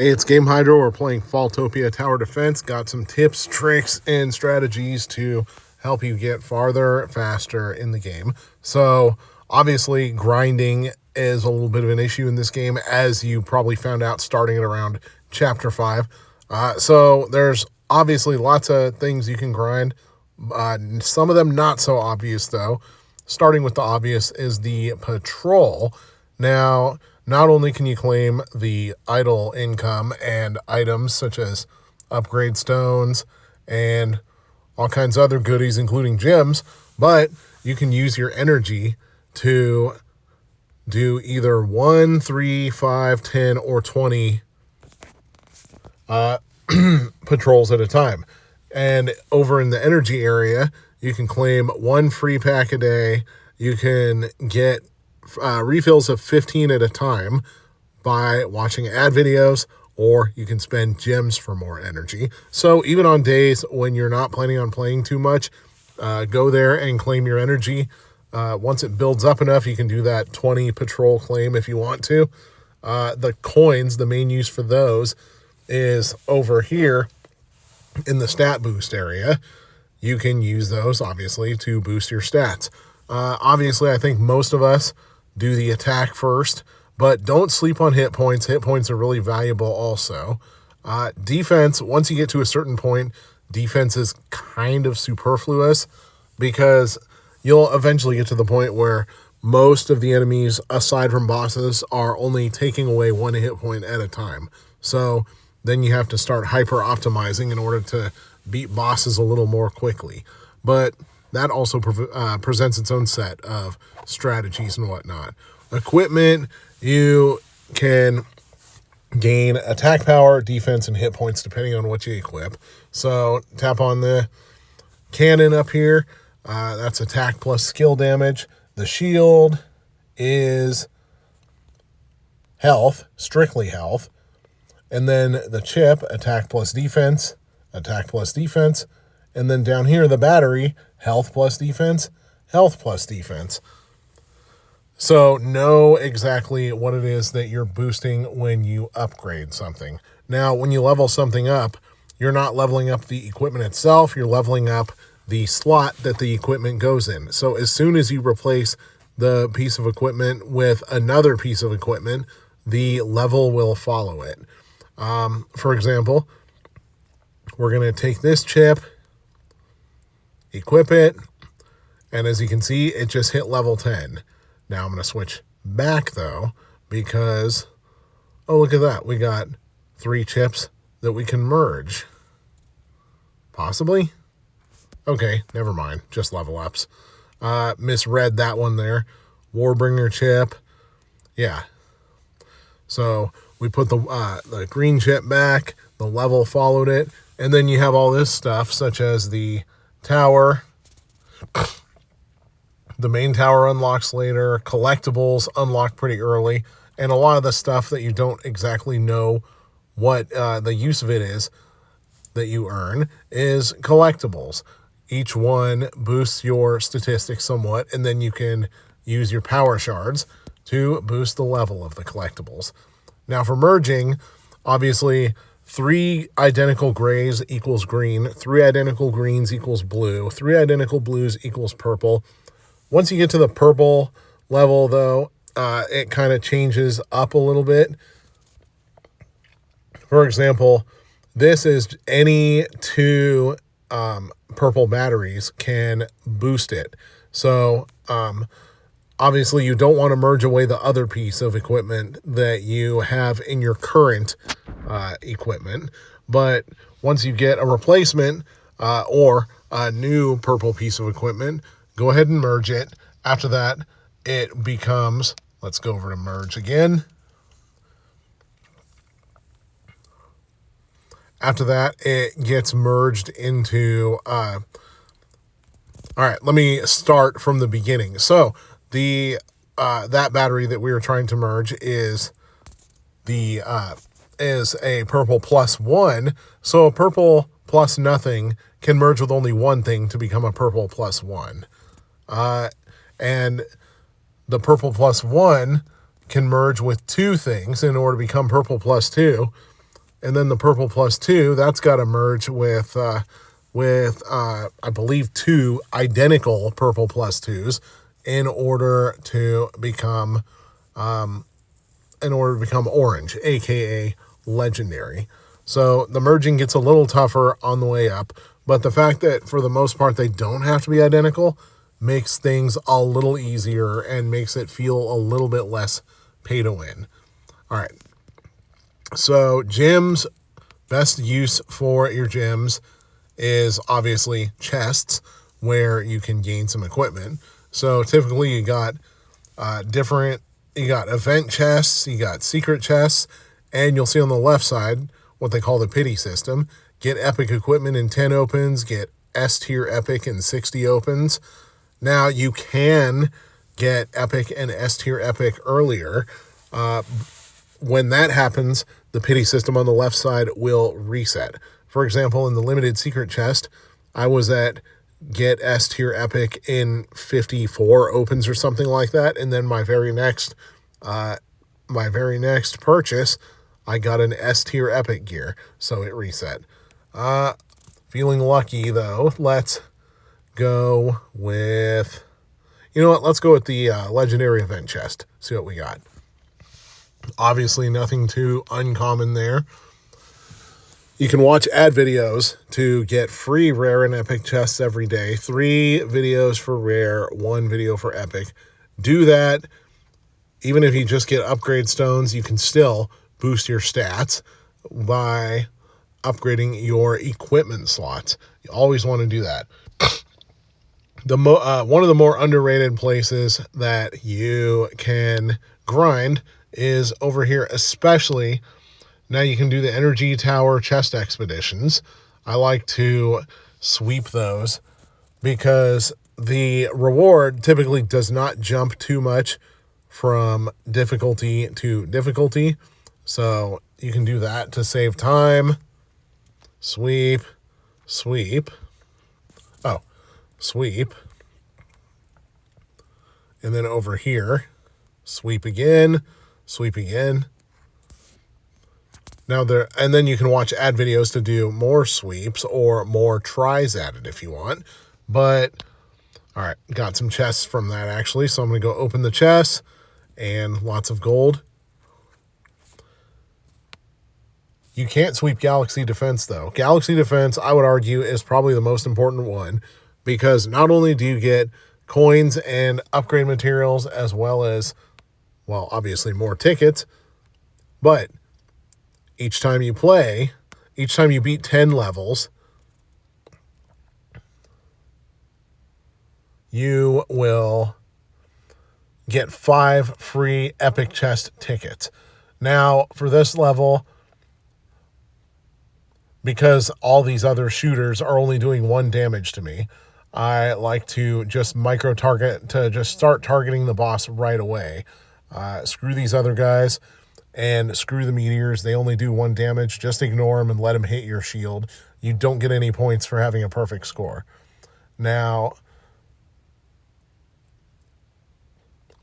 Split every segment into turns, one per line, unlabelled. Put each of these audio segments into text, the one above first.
Hey, it's Game Hydro. We're playing Falltopia Tower Defense. Got some tips, tricks, and strategies to help you get farther, faster in the game. So, obviously, grinding is a little bit of an issue in this game, as you probably found out starting at around Chapter 5. So, there's obviously lots of things you can grind. Some of them not so obvious, though. Starting with the obvious is the patrol. Now, not only can you claim the idle income and items such as upgrade stones and all kinds of other goodies, including gems, but you can use your energy to do either 1, 3, 5, 10, or 20 patrols at a time. And over in the energy area, you can claim 1 free pack a day. You can get refills of 15 at a time by watching ad videos, or you can spend gems for more energy. So even on days when you're not planning on playing too much, go there and claim your energy. Once it builds up enough, you can do that 20 patrol claim if you want to. The coins, the main use for those is over here in the stat boost area. You can use those, obviously, to boost your stats. Obviously, I think most of us do the attack first, but don't sleep on hit points. Hit points are really valuable also. Defense, once you get to a certain point, defense is kind of superfluous because you'll eventually get to the point where most of the enemies, aside from bosses, are only taking away 1 hit point at a time. So then you have to start hyper-optimizing in order to beat bosses a little more quickly. But that also presents its own set of strategies and whatnot. Equipment, you can gain attack power, defense, and hit points depending on what you equip. So tap on the cannon up here. That's attack plus skill damage. The shield is health, strictly health. And then the chip, attack plus defense, attack plus defense. And then down here, the battery, health plus defense, health plus defense. So know exactly what it is that you're boosting when you upgrade something. Now, when you level something up, you're not leveling up the equipment itself, you're leveling up the slot that the equipment goes in. So as soon as you replace the piece of equipment with another piece of equipment, the level will follow it. For example, we're going to take this chip, equip it, and as you can see, it just hit level 10. Now I'm going to switch back, though, because, oh, look at that. We got 3 chips that we can merge. Possibly? Okay, never mind. Just level ups. Misread that one there. Warbringer chip. Yeah. So we put the green chip back, the level followed it, and then you have all this stuff, such as the tower. The main tower unlocks later, collectibles unlock pretty early, and a lot of the stuff that you don't exactly know what the use of it is that you earn is collectibles. Each one boosts your statistics somewhat, and then you can use your power shards to boost the level of the collectibles. Now for merging, obviously 3 identical grays equals green, 3 identical greens equals blue, 3 identical blues equals purple. Once you get to the purple level, though, it kind of changes up a little bit. For example, this is any 2 purple batteries can boost it. So obviously you don't want to merge away the other piece of equipment that you have in your current equipment. But once you get a replacement or a new purple piece of equipment, go ahead and merge it. After that, it becomes, let's go over to merge again. After that, it gets merged into, all right, let me start from the beginning. So the that battery that we were trying to merge is a purple +1. So a purple plus nothing can merge with only one thing to become a purple +1. And the purple +1 can merge with 2 things in order to become purple +2. And then the purple +2, that's got to merge with I believe 2 identical purple +2s in order to become orange, aka legendary. So the merging gets a little tougher on the way up, but the fact that for the most part they don't have to be identical makes things a little easier and makes it feel a little bit less pay to win. All right. So gems, best use for your gems is obviously chests where you can gain some equipment. So typically you got event chests, you got secret chests, and you'll see on the left side what they call the pity system. Get epic equipment in 10 opens, get S tier epic in 60 opens. Now you can get epic and S tier epic earlier. When that happens, the pity system on the left side will reset. For example, in the limited secret chest, I was at get S tier epic in 54 opens or something like that, and then my very next purchase, I got an S tier epic gear, so it reset. Feeling lucky though. Let's go with, let's go with the legendary event chest. See what we got. Obviously nothing too uncommon there. You can watch ad videos to get free rare and epic chests every day. 3 videos for rare, 1 video for epic. Do that. Even if you just get upgrade stones, you can still boost your stats by upgrading your equipment slots. You always want to do that. One of the more underrated places that you can grind is over here, especially now you can do the energy tower chest expeditions. I like to sweep those because the reward typically does not jump too much from difficulty to difficulty. So you can do that to save time. Sweep. Oh, sweep. And then over here, sweep again. Now and then you can watch ad videos to do more sweeps or more tries at it if you want. But all right, got some chests from that actually. So I'm going to go open the chests and lots of gold. You can't sweep Galaxy Defense though. Galaxy Defense, I would argue, is probably the most important one because not only do you get coins and upgrade materials as well as, well, obviously more tickets, but each time you beat 10 levels, you will get 5 free epic chest tickets. Now, for this level, because all these other shooters are only doing 1 damage to me, I like to just micro-target, to just start targeting the boss right away. Screw these other guys. And screw the meteors. They only do 1 damage. Just ignore them and let them hit your shield. You don't get any points for having a perfect score. Now,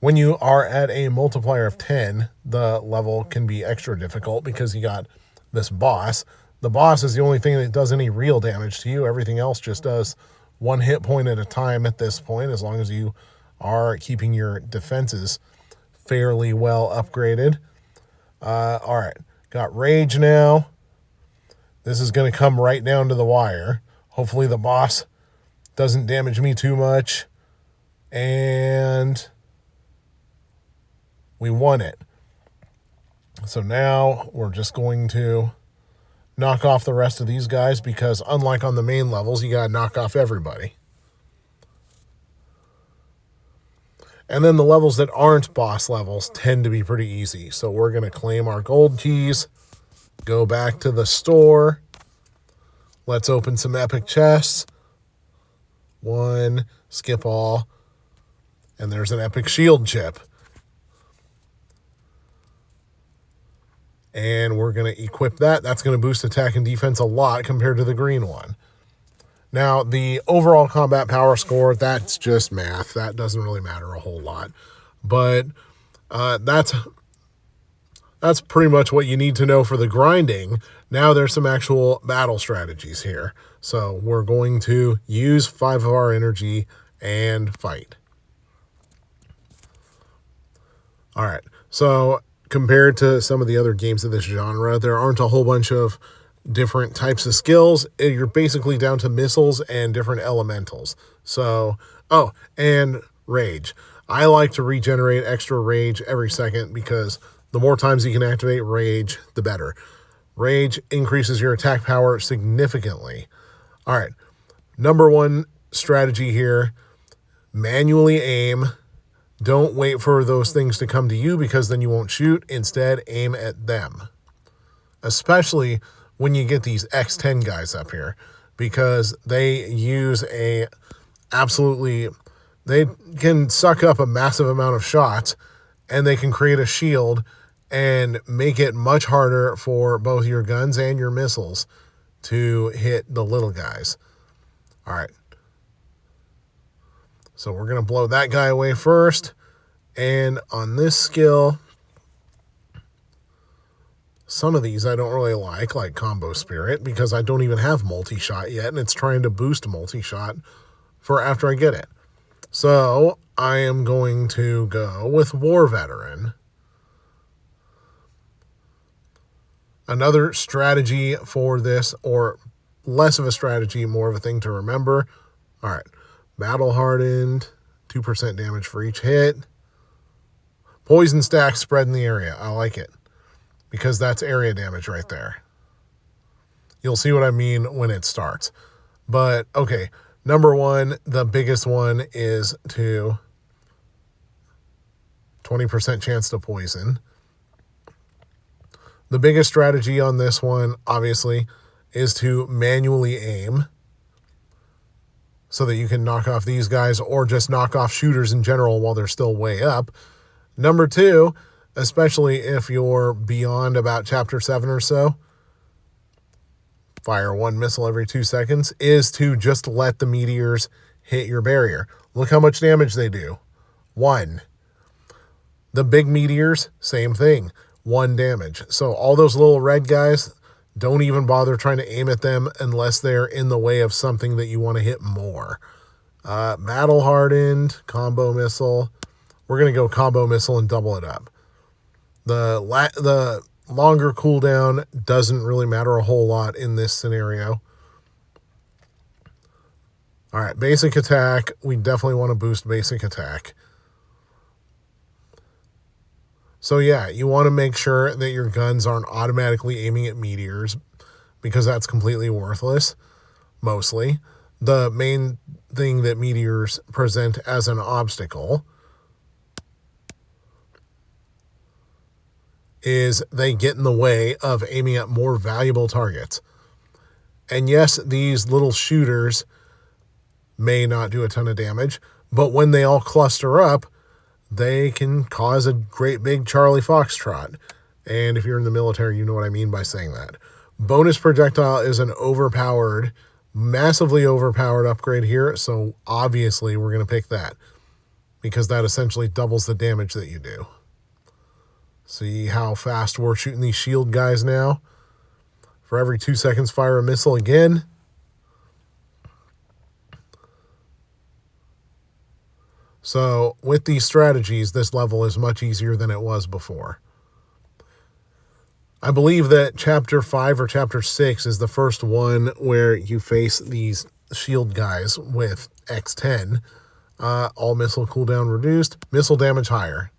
when you are at a multiplier of 10, the level can be extra difficult because you got this boss. The boss is the only thing that does any real damage to you. Everything else just does 1 hit point at a time at this point, as long as you are keeping your defenses fairly well upgraded. All right, got rage now. This is going to come right down to the wire. Hopefully the boss doesn't damage me too much. And we won it. So now we're just going to knock off the rest of these guys because unlike on the main levels, you got to knock off everybody. And then the levels that aren't boss levels tend to be pretty easy. So we're going to claim our gold keys, go back to the store. Let's open some epic chests. 1, skip all. And there's an epic shield chip. And we're going to equip that. That's going to boost attack and defense a lot compared to the green one. Now, the overall combat power score, that's just math. That doesn't really matter a whole lot. But that's that's pretty much what you need to know for the grinding. Now there's some actual battle strategies here. So we're going to use 5 of our energy and fight. All right. So compared to some of the other games of this genre, there aren't a whole bunch of different types of skills. You're basically down to missiles and different elementals. So, oh, and rage. I like to regenerate extra rage every second because the more times you can activate rage, the better. Rage increases your attack power significantly. All right. Number one strategy here, manually aim. Don't wait for those things to come to you because then you won't shoot. Instead, aim at them. Especially when you get these X10 guys up here, because they use they can suck up a massive amount of shots, and they can create a shield and make it much harder for both your guns and your missiles to hit the little guys. All right. So we're going to blow that guy away first. And on this skill, some of these I don't really like Combo Spirit, because I don't even have multi-shot yet, and it's trying to boost multi-shot for after I get it. So I am going to go with War Veteran. Another strategy for this, or less of a strategy, more of a thing to remember. All right. Battle Hardened, 2% damage for each hit. Poison stack spread in the area. I like it, because that's area damage right there. You'll see what I mean when it starts. But, okay, number one, the biggest one is 20% chance to poison. The biggest strategy on this one, obviously, is to manually aim so that you can knock off these guys, or just knock off shooters in general while they're still way up. Number two, especially if you're beyond about Chapter 7 or so, fire 1 missile every 2 seconds, is to just let the meteors hit your barrier. Look how much damage they do. 1. The big meteors, same thing. 1 damage. So all those little red guys, don't even bother trying to aim at them unless they're in the way of something that you want to hit more. Battle Hardened, Combo Missile. We're going to go Combo Missile and double it up. The longer cooldown doesn't really matter a whole lot in this scenario. All right, basic attack. We definitely want to boost basic attack. So yeah, you want to make sure that your guns aren't automatically aiming at meteors, because that's completely worthless, mostly. The main thing that meteors present as an obstacle is they get in the way of aiming at more valuable targets. And yes, these little shooters may not do a ton of damage, but when they all cluster up, they can cause a great big Charlie Foxtrot. And if you're in the military, you know what I mean by saying that. Bonus projectile is an overpowered, massively overpowered upgrade here, so obviously we're going to pick that, because that essentially doubles the damage that you do. See how fast we're shooting these shield guys now? For every 2 seconds, fire a missile again. So with these strategies, this level is much easier than it was before. I believe that Chapter 5 or Chapter 6 is the first one where you face these shield guys with X10. All missile cooldown reduced, missile damage higher.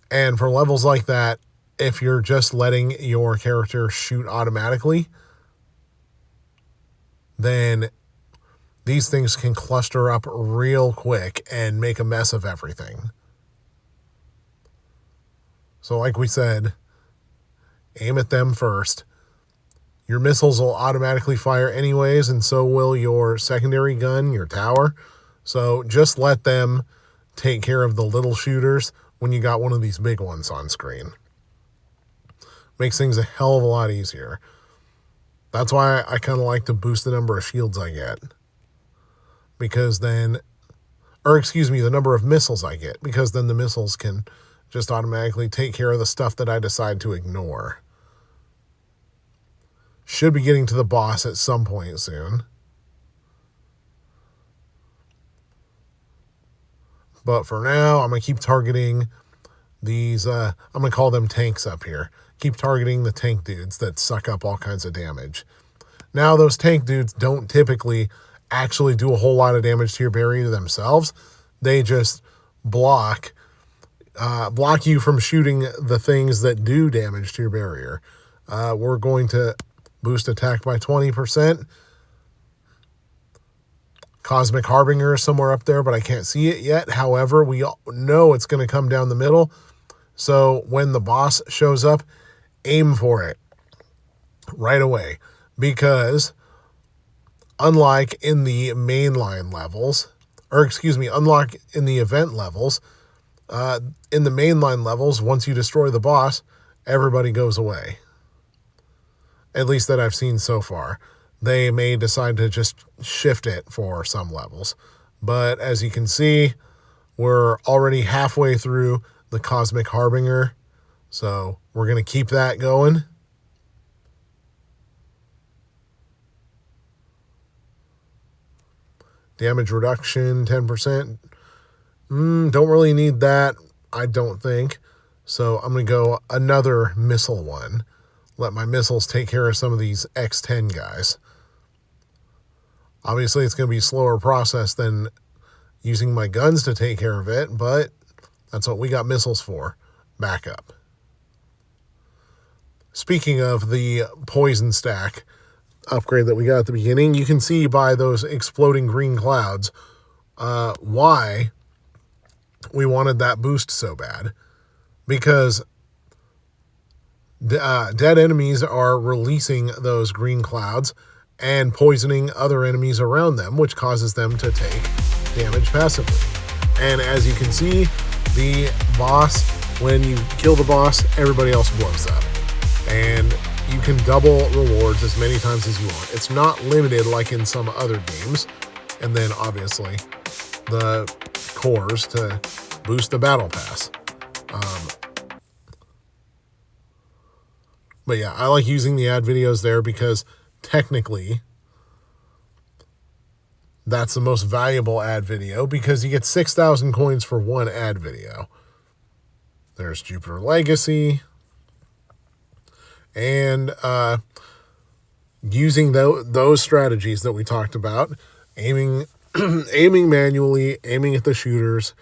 And for levels like that, if you're just letting your character shoot automatically, then these things can cluster up real quick and make a mess of everything. So like we said, aim at them first. Your missiles will automatically fire anyways, and so will your secondary gun, your tower. So just let them take care of the little shooters when you got one of these big ones on screen. Makes things a hell of a lot easier. That's why I kind of like to boost the number of shields I get. Because then, or excuse me, the number of missiles I get, because then the missiles can just automatically take care of the stuff that I decide to ignore. Should be getting to the boss at some point soon. But for now, I'm going to keep targeting these, I'm going to call them tanks up here. Keep targeting the tank dudes that suck up all kinds of damage. Now, those tank dudes don't typically actually do a whole lot of damage to your barrier themselves. They just block you from shooting the things that do damage to your barrier. We're going to boost attack by 20%. Cosmic Harbinger is somewhere up there, but I can't see it yet. However, we know it's going to come down the middle. So when the boss shows up, aim for it right away. Because unlike in the mainline levels, unlike in the event levels, in the mainline levels, once you destroy the boss, everybody goes away. At least that I've seen so far. They may decide to just shift it for some levels. But as you can see, we're already halfway through the Cosmic Harbinger. So we're going to keep that going. Damage reduction, 10%. Don't really need that, I don't think. So I'm going to go another missile one. Let my missiles take care of some of these X10 guys. Obviously, it's going to be a slower process than using my guns to take care of it, but that's what we got missiles for. Backup. Speaking of the poison stack upgrade that we got at the beginning, you can see by those exploding green clouds why we wanted that boost so bad. Because dead enemies are releasing those green clouds and poisoning other enemies around them, which causes them to take damage passively. And as you can see, the boss, when you kill the boss, everybody else blows up. And you can double rewards as many times as you want. It's not limited like in some other games. And then obviously the cores to boost the battle pass. But yeah, I like using the ad videos there because technically that's the most valuable ad video because you get 6,000 coins for one ad video. There's Jupiter Legacy. And using those strategies that we talked about, aiming manually, aiming at the shooters,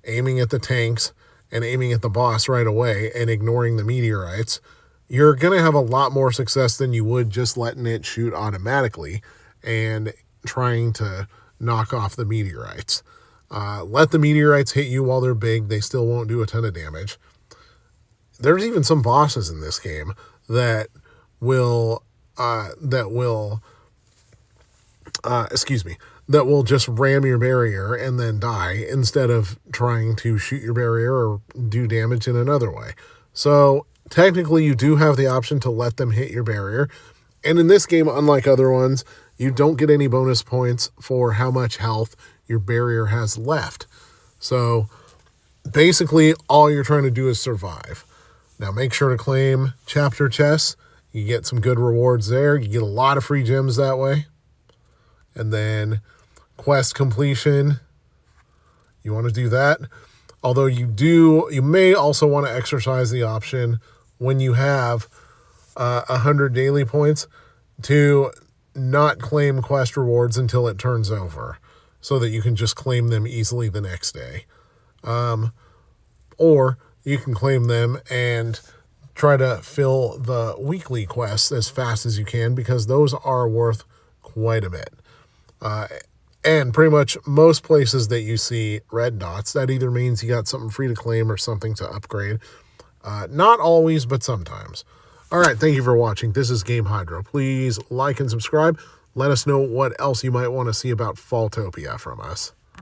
aiming at the tanks, and aiming at the boss right away and ignoring the meteorites, you're going to have a lot more success than you would just letting it shoot automatically and trying to knock off the meteorites. Let the meteorites hit you while they're big. They still won't do a ton of damage. There's even some bosses in this game that will just ram your barrier and then die instead of trying to shoot your barrier or do damage in another way. So technically you do have the option to let them hit your barrier. And in this game, unlike other ones, you don't get any bonus points for how much health your barrier has left. So basically all you're trying to do is survive. Now make sure to claim chapter chests. You get some good rewards there. You get a lot of free gems that way. And then quest completion. You want to do that. Although you may also want to exercise the option when you have 100 daily points to not claim quest rewards until it turns over so that you can just claim them easily the next day. Or you can claim them and try to fill the weekly quests as fast as you can because those are worth quite a bit. And pretty much most places that you see red dots, that either means you got something free to claim or something to upgrade. Not always, but sometimes. All right, thank you for watching. This is Game Hydro. Please like and subscribe. Let us know what else you might want to see about Falltopia from us.